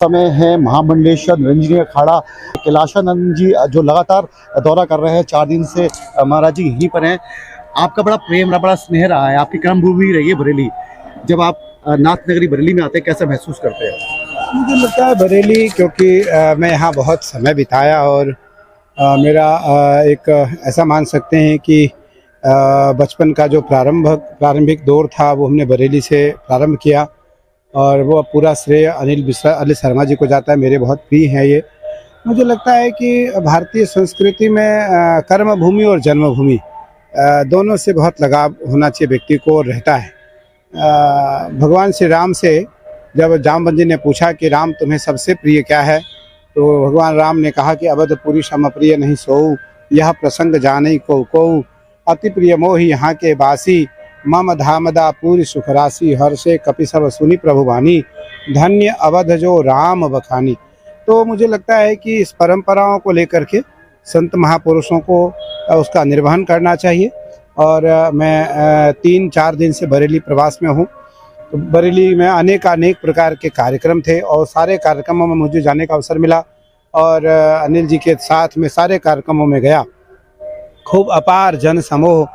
समय है महामंडलेश्वर निरंजनी अखाड़ा कैलाशानंद जी जो लगातार दौरा कर रहे हैं 4 दिन से महाराज जी यहीं पर हैं। आपका बड़ा प्रेम रहा, बड़ा स्नेह रहा है, आपकी कर्मभूमि रही है बरेली। जब आप नाथ नगरी बरेली में आते हैं कैसा महसूस करते हैं? मुझे लगता है बरेली, क्योंकि मैं यहाँ बहुत समय बिताया और मेरा एक ऐसा मान सकते हैं कि बचपन का जो प्रारंभिक दौर था वो हमने बरेली से प्रारंभ किया और वो पूरा श्रेय अनिल शर्मा जी को जाता है। मेरे बहुत प्रिय हैं ये। मुझे लगता है कि भारतीय संस्कृति में कर्मभूमि और जन्मभूमि दोनों से बहुत लगाव होना चाहिए व्यक्ति को, और रहता है। भगवान श्री राम से जब जामवंत जी ने पूछा कि राम तुम्हें सबसे प्रिय क्या है, तो भगवान राम ने कहा कि अवधपुरी सम प्रिय नहीं सोऊ, यह प्रसंग जाने को अति प्रिय मोहि यहाँ के बासी, मम धामदा पूरी सुखराशि, हर्षे कपि सब सुनी प्रभु वाणी, धन्य अवध जो राम बखानी। तो मुझे लगता है कि इस परंपराओं को लेकर के संत महापुरुषों को उसका निर्वहन करना चाहिए। और मैं 3-4 दिन से बरेली प्रवास में हूँ। तो बरेली में अनेक प्रकार के कार्यक्रम थे और सारे कार्यक्रमों में मुझे जाने का अवसर मिला और अनिल जी के साथ में सारे कार्यक्रमों में गया। खूब अपार जन समूह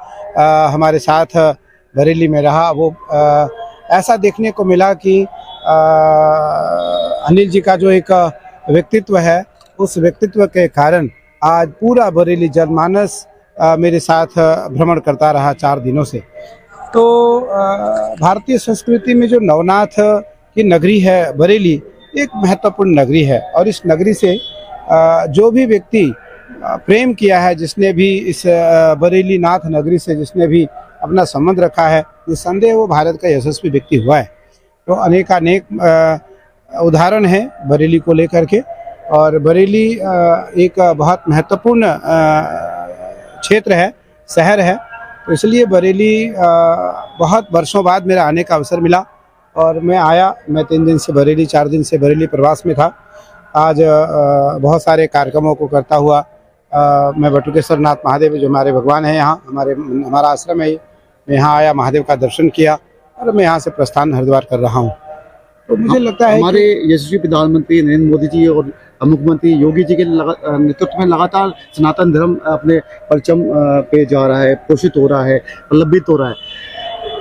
हमारे साथ बरेली में रहा। वो ऐसा देखने को मिला कि अनिल जी का जो एक व्यक्तित्व है, उस व्यक्तित्व के कारण आज पूरा बरेली जनमानस मेरे साथ भ्रमण करता रहा 4 दिनों से। तो भारतीय संस्कृति में जो नवनाथ की नगरी है बरेली, एक महत्वपूर्ण नगरी है और इस नगरी से जो भी व्यक्ति प्रेम किया है, जिसने भी इस बरेली नाथ नगरी से जिसने भी अपना संबंध रखा है, निस्संदेह वो भारत का यशस्वी व्यक्ति हुआ है। तो अनेक उदाहरण हैं बरेली को लेकर के, और बरेली एक बहुत महत्वपूर्ण क्षेत्र है, शहर है। तो इसलिए बरेली बहुत वर्षों बाद मेरा आने का अवसर मिला और मैं आया। मैं 3 दिन से बरेली, 4 दिन से बरेली प्रवास में था। आज बहुत सारे कार्यक्रमों को करता हुआ मैं बटुकेश्वर नाथ महादेव जो हमारे भगवान हैं, यहाँ हमारा आश्रम है, मैं यहाँ आया, महादेव का दर्शन किया और मैं यहाँ से प्रस्थान हरिद्वार कर रहा हूँ। तो मुझे लगता है हमारे यशस्वी प्रधानमंत्री नरेंद्र मोदी जी और मुख्यमंत्री योगी जी के नेतृत्व में लगातार सनातन धर्म अपने परचम पे जा रहा है, पोषित हो रहा है, प्रलंबित हो रहा है।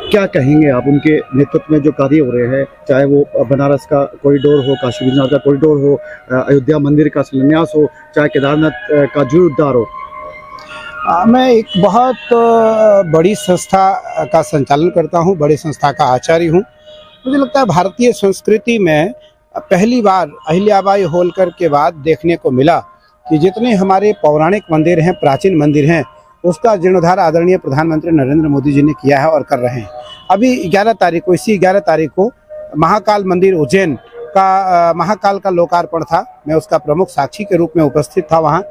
क्या कहेंगे आप उनके नेतृत्व में जो कार्य हो रहे हैं, चाहे वो बनारस का कॉरिडोर हो, काशी विश्वनाथ का कॉरिडोर हो, अयोध्या मंदिर का शिलान्यास हो, चाहे केदारनाथ का जीर्णोद्धार हो? मैं एक बहुत बड़ी संस्था का संचालन करता हूँ, बड़ी संस्था का आचार्य हूँ। मुझे लगता है भारतीय संस्कृति में पहली बार अहिल्याबाई होलकर के बाद देखने को मिला कि जितने हमारे पौराणिक मंदिर हैं, प्राचीन मंदिर हैं, उसका जीर्णोद्धार आदरणीय प्रधानमंत्री नरेंद्र मोदी जी ने किया है और कर रहे हैं। अभी 11 तारीख को, इसी 11 तारीख को महाकाल मंदिर उज्जैन का महाकाल का लोकार्पण था। मैं उसका प्रमुख साक्षी के रूप में उपस्थित था वहाँ,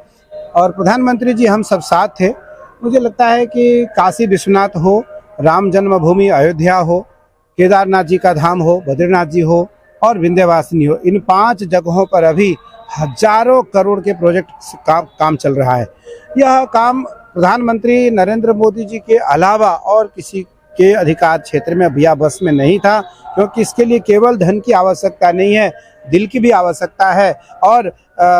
और प्रधानमंत्री जी हम सब साथ थे। मुझे लगता है कि काशी विश्वनाथ हो, राम जन्मभूमि अयोध्या हो, केदारनाथ जी का धाम हो, बद्रीनाथ जी हो और विंध्यवासिनी हो, इन 5 जगहों पर अभी हजारों करोड़ के प्रोजेक्ट काम चल रहा है। यह काम प्रधानमंत्री नरेंद्र मोदी जी के अलावा और किसी के अधिकार क्षेत्र में भैया बस में नहीं था, क्योंकि इसके लिए केवल धन की आवश्यकता नहीं है, दिल की भी आवश्यकता है और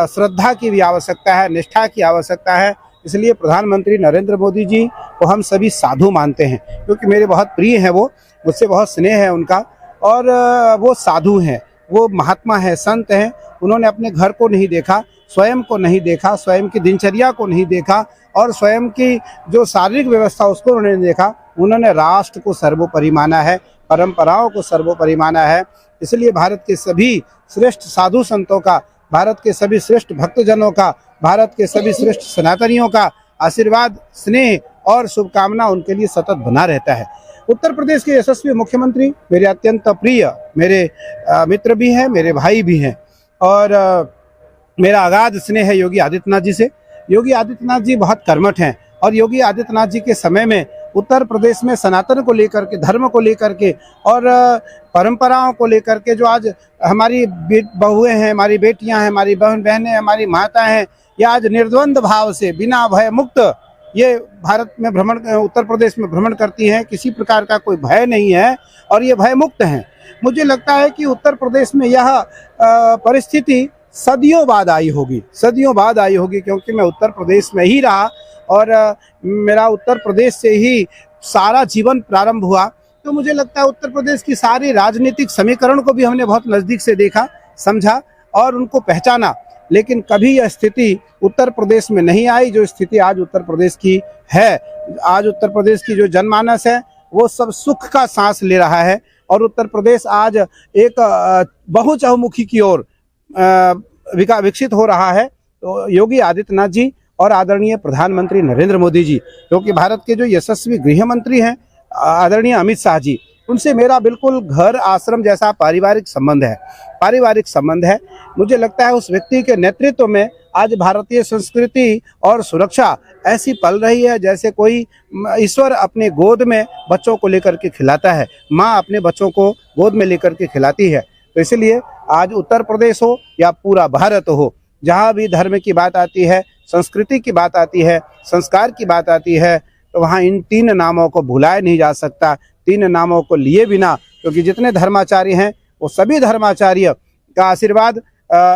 श्रद्धा की भी आवश्यकता है, निष्ठा की आवश्यकता है। इसलिए प्रधानमंत्री नरेंद्र मोदी जी को हम सभी साधु मानते हैं, क्योंकि मेरे बहुत प्रिय हैं, वो मुझसे बहुत स्नेह है उनका, और वो साधु हैं, वो महात्मा है, संत हैं। उन्होंने अपने घर को नहीं देखा, स्वयं को नहीं देखा, स्वयं की दिनचर्या को नहीं देखा और स्वयं की जो शारीरिक व्यवस्था उसको उन्होंने देखा। उन्होंने राष्ट्र को सर्वोपरि माना है, परंपराओं को सर्वोपरि माना है। इसलिए भारत के सभी श्रेष्ठ साधु संतों का, भारत के सभी श्रेष्ठ भक्तजनों का, भारत के सभी श्रेष्ठ सनातनियों का आशीर्वाद, स्नेह और शुभकामना उनके लिए सतत बना रहता है। उत्तर प्रदेश के यशस्वी मुख्यमंत्री मेरे अत्यंत प्रिय, मेरे मित्र भी हैं, मेरे भाई भी हैं, और मेरा अगाध स्नेह है योगी आदित्यनाथ जी से। योगी आदित्यनाथ जी बहुत कर्मठ हैं और योगी आदित्यनाथ जी के समय में उत्तर प्रदेश में सनातन को लेकर के, धर्म को लेकर के और परंपराओं को लेकर के जो आज हमारी बहुएं हैं, हमारी बेटियां हैं, हमारी बहनें, हमारी माताएं हैं, ये आज निर्द्वंद भाव से बिना भय मुक्त ये भारत में भ्रमण, उत्तर प्रदेश में भ्रमण करती हैं। किसी प्रकार का कोई भय नहीं है और ये भय मुक्त हैं। मुझे लगता है कि उत्तर प्रदेश में यह परिस्थिति सदियों बाद आई होगी, सदियों बाद आई होगी, क्योंकि मैं उत्तर प्रदेश में ही रहा और मेरा उत्तर प्रदेश से ही सारा जीवन प्रारंभ हुआ। तो मुझे लगता है उत्तर प्रदेश की सारी राजनीतिक समीकरण को भी हमने बहुत नज़दीक से देखा, समझा और उनको पहचाना। लेकिन कभी यह स्थिति उत्तर प्रदेश में नहीं आई जो स्थिति आज उत्तर प्रदेश की है। आज उत्तर प्रदेश की जो जनमानस है वो सब सुख का सांस ले रहा है और उत्तर प्रदेश आज एक बहुचहुमुखी की ओर विकसित हो रहा है। तो योगी आदित्यनाथ जी और आदरणीय प्रधानमंत्री नरेंद्र मोदी जी, क्योंकि भारत के जो यशस्वी गृह मंत्री हैं आदरणीय अमित शाह जी, उनसे मेरा बिल्कुल घर आश्रम जैसा पारिवारिक संबंध है। मुझे लगता है उस व्यक्ति के नेतृत्व में आज भारतीय संस्कृति और सुरक्षा ऐसी पल रही है जैसे कोई ईश्वर अपने गोद में बच्चों को लेकर के खिलाता है, माँ अपने बच्चों को गोद में लेकर के खिलाती है। तो इसलिए आज उत्तर प्रदेश हो या पूरा भारत हो, जहाँ भी धर्म की बात आती है, संस्कृति की बात आती है, संस्कार की बात आती है, तो वहाँ इन 3 नामों को भुलाया नहीं जा सकता। 3 नामों को लिए बिना, क्योंकि जितने धर्माचार्य हैं वो सभी धर्माचार्य का आशीर्वाद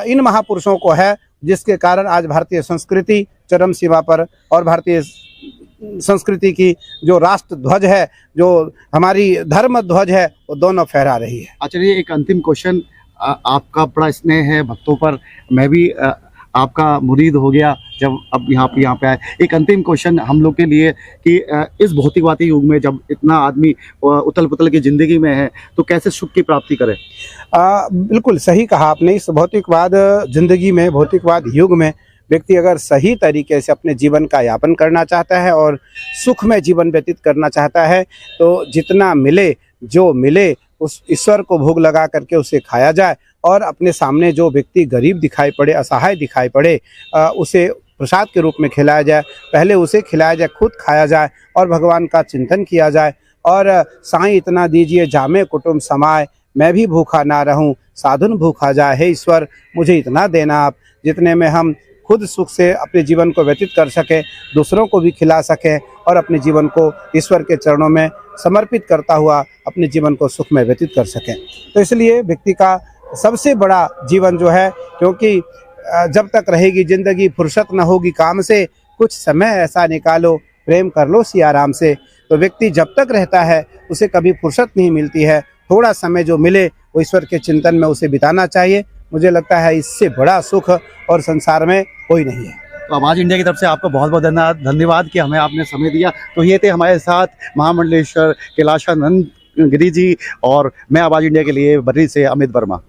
इन महापुरुषों को है, जिसके कारण आज भारतीय संस्कृति चरम सीमा पर और भारतीय संस्कृति की जो राष्ट्र ध्वज है, जो हमारी धर्म ध्वज है, वो दोनों फहरा रही है। आचार्य एक अंतिम क्वेश्चन, आपका बड़ा स्नेह है भक्तों पर, मैं भी आपका मुरीद हो गया जब अब यहाँ पे आए। एक अंतिम क्वेश्चन हम लोग के लिए कि इस भौतिकवादी युग में जब इतना आदमी उथल पुथल की ज़िंदगी में है तो कैसे सुख की प्राप्ति करे? बिल्कुल सही कहा आपने। इस भौतिकवाद जिंदगी में, भौतिकवाद युग में व्यक्ति अगर सही तरीके से अपने जीवन का यापन करना चाहता है और सुख में जीवन व्यतीत करना चाहता है तो जितना मिले, जो मिले उस ईश्वर को भोग लगा करके उसे खाया जाए और अपने सामने जो व्यक्ति गरीब दिखाई पड़े, असहाय दिखाई पड़े, उसे प्रसाद के रूप में खिलाया जाए। पहले उसे खिलाया जाए, खुद खाया जाए और भगवान का चिंतन किया जाए। और साईं इतना दीजिए जामे कुटुंब समाए, मैं भी भूखा ना रहूं, साधुन भूखा जाए। हे ईश्वर मुझे इतना देना आप, जितने में हम खुद सुख से अपने जीवन को व्यतीत कर सकें, दूसरों को भी खिला सकें और अपने जीवन को ईश्वर के चरणों में समर्पित करता हुआ अपने जीवन को सुख में व्यतीत कर सकें। तो इसलिए व्यक्ति का सबसे बड़ा जीवन जो है, क्योंकि जब तक रहेगी जिंदगी फुर्सत न होगी काम से, कुछ समय ऐसा निकालो प्रेम कर लो सिया राम से। तो व्यक्ति जब तक रहता है उसे कभी फुर्सत नहीं मिलती है, थोड़ा समय जो मिले वो ईश्वर के चिंतन में उसे बिताना चाहिए। मुझे लगता है इससे बड़ा सुख और संसार में कोई नहीं है। तो आवाज़ इंडिया की तरफ से आपका बहुत बहुत धन्यवाद कि हमें आपने समय दिया। तो ये थे हमारे साथ महामंडलेश्वर कैलाशानंद गिरी जी और मैं आवाज़ इंडिया के लिए बर्री से अमित वर्मा।